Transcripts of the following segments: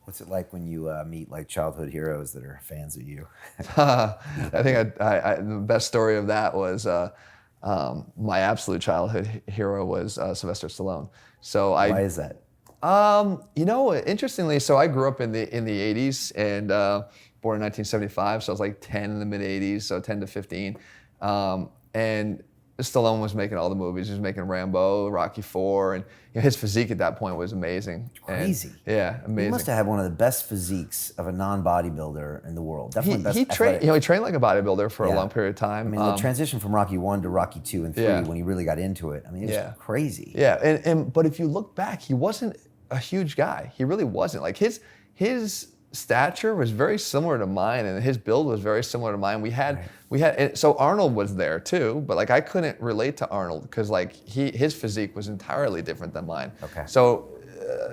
What's it like when you meet like childhood heroes that are fans of you? I think the best story of that was my absolute childhood hero was Sylvester Stallone. So Why is that? Interestingly, so I grew up in the 80s and born in 1975, so I was like 10 in the mid 80s, so 10 to 15. And Stallone was making all the movies. He was making Rambo, Rocky IV, and his physique at that point was amazing. Crazy. Yeah, amazing. He must have had one of the best physiques of a non-bodybuilder in the world. Definitely best. He trained. He trained like a bodybuilder for a long period of time. I mean, the transition from Rocky I to Rocky II and III, when he really got into it, I mean, it was crazy. Yeah, but if you look back, he wasn't a huge guy. He really wasn't. Like his stature was very similar to mine, and his build was very similar to mine. We had so Arnold was there too, but like I couldn't relate to Arnold because like his physique was entirely different than mine. Okay. So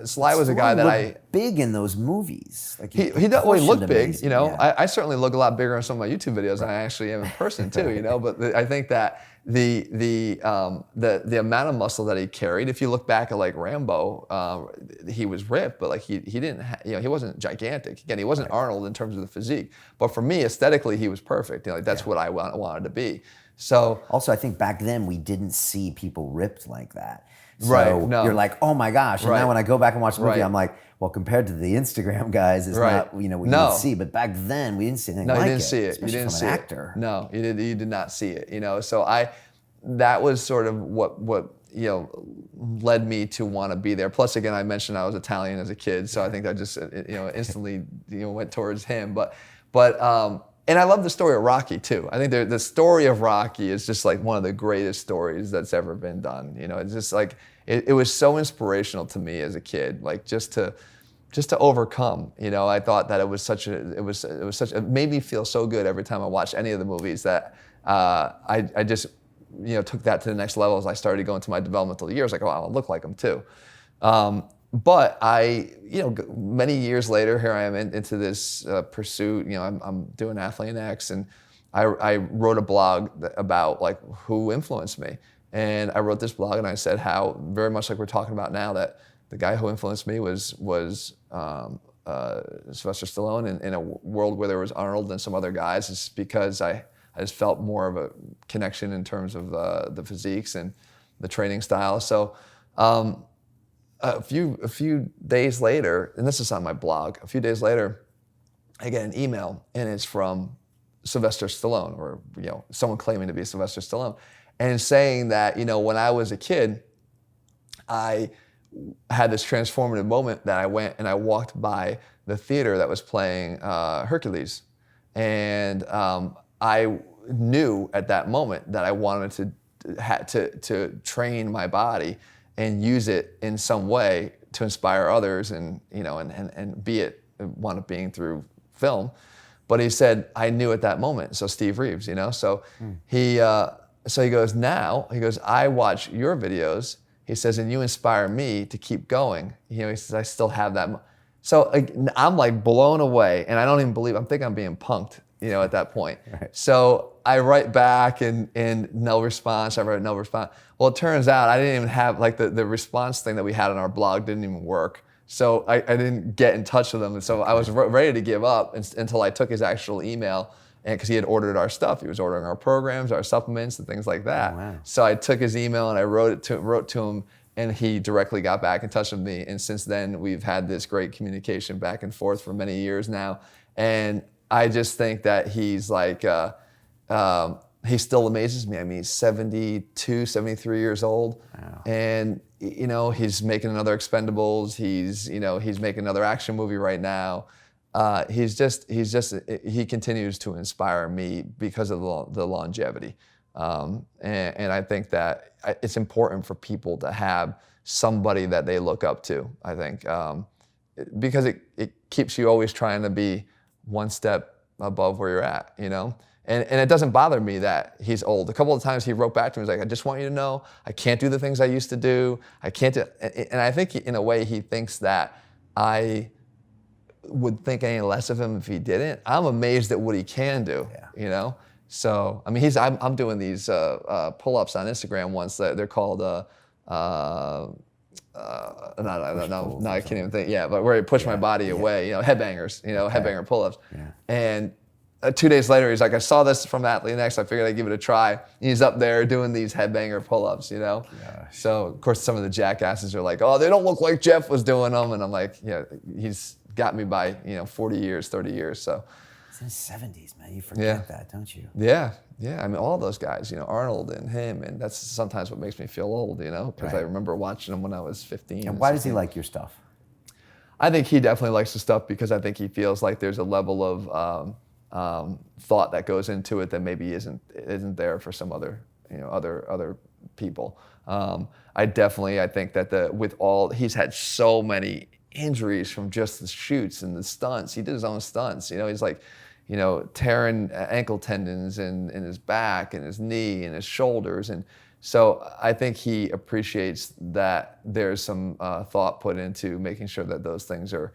Sly was a guy that looked big in those movies. Like he looked big, amazing. I certainly look a lot bigger on some of my YouTube videos than I actually am in person too, But I think that the amount of muscle that he carried, if you look back at like Rambo, he was ripped, but like he didn't, he wasn't gigantic. Again, he wasn't Arnold in terms of the physique, but for me aesthetically, he was perfect. That's what I wanted to be. So also, I think back then we didn't see people ripped like that. So you're like, oh my gosh. And now when I go back and watch the movie, I'm like, well, compared to the Instagram guys, it's not, what you would see. But back then, we didn't see anything like it. No, you didn't see it. You didn't see it. Actor. No, you did not see it. So that was sort of what led me to want to be there. Plus, again, I mentioned I was Italian as a kid, so I think that just instantly went towards him. But and I love the story of Rocky too. I think the story of Rocky is just like one of the greatest stories that's ever been done. It's just like it was so inspirational to me as a kid, like just to overcome. I thought that it made me feel so good every time I watched any of the movies that I just took that to the next level as I started going to my developmental years. Like, oh, I'll look like him too. But many years later, here I am into this pursuit. I'm doing ATHLEAN-X, and I wrote a blog about like who influenced me. And I wrote this blog, and I said how, very much like we're talking about now, that the guy who influenced me was Sylvester Stallone. In a world where there was Arnold and some other guys, it's because I just felt more of a connection in terms of the physiques and the training style. So. A few days later, and this is on my blog, a few days later, I get an email, and it's from Sylvester Stallone, or someone claiming to be Sylvester Stallone, and saying that when I was a kid, I had this transformative moment that I went and I walked by the theater that was playing Hercules, and I knew at that moment that I wanted to train my body and use it in some way to inspire others, and be it one of being through film. But he said, I knew at that moment. So Steve Reeves, so he goes, I watch your videos. He says, and you inspire me to keep going. He says, I still have that. So I'm like blown away, and I don't even believe, I'm thinking I'm being punked, at that point. Right. So I write back and no response. I wrote no response. Well, it turns out I didn't even have, like the response thing that we had on our blog didn't even work. So I didn't get in touch with him. And so I was ready to give up until I took his actual email, and because he had ordered our stuff. He was ordering our programs, our supplements, and things like that. Oh, wow. So I took his email and I wrote to him, and he directly got back in touch with me. And since then, we've had this great communication back and forth for many years now. And I just think that he's like, he still amazes me. I mean, he's 72, 73 years old. Wow. And, he's making another Expendables. He's making another action movie right now. He continues to inspire me because of the longevity. And I think that it's important for people to have somebody that they look up to, I think, because it keeps you always trying to be one step above where you're at, And it doesn't bother me that he's old. A couple of times he wrote back to me, he was like, I just want you to know, I can't do the things I used to do. I can't do, and I think in a way he thinks that I would think any less of him if he didn't. I'm amazed at what he can do, So, I mean, I'm doing these pull-ups on Instagram once. They're called no, I can't even think. Yeah, but where he pushed my body away, headbangers, headbanger pull-ups. Yeah. And 2 days later, he's like, I saw this from ATHLEAN-X. I figured I'd give it a try. And he's up there doing these headbanger pull-ups, Gosh. So, of course, some of the jackasses are like, oh, they don't look like Jeff was doing them. And I'm like, yeah, he's got me by, 40 years, 30 years. So. It's in his 70s, man. You forget that, don't you? Yeah. I mean, all those guys, Arnold and him. And that's sometimes what makes me feel old, because I remember watching them when I was 15. And why does he like your stuff? I think he definitely likes the stuff because I think he feels like there's a level of thought that goes into it that maybe isn't there for some other other people. I think that he's had so many injuries from just the shoots and the stunts. He did his own stunts. He's like, tearing ankle tendons in his back and his knee and his shoulders. And so I think he appreciates that there's some thought put into making sure that those things are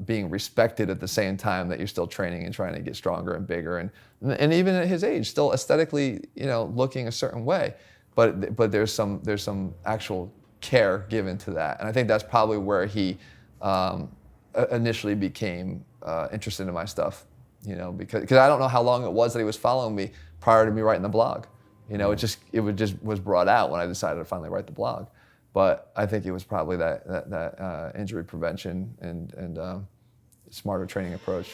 being respected at the same time that you're still training and trying to get stronger and bigger. And even at his age, still aesthetically, looking a certain way. But there's some actual care given to that. And I think that's probably where he initially became interested in my stuff. Because I don't know how long it was that he was following me prior to me writing the blog. It was brought out when I decided to finally write the blog. But I think it was probably that injury prevention and smarter training approach.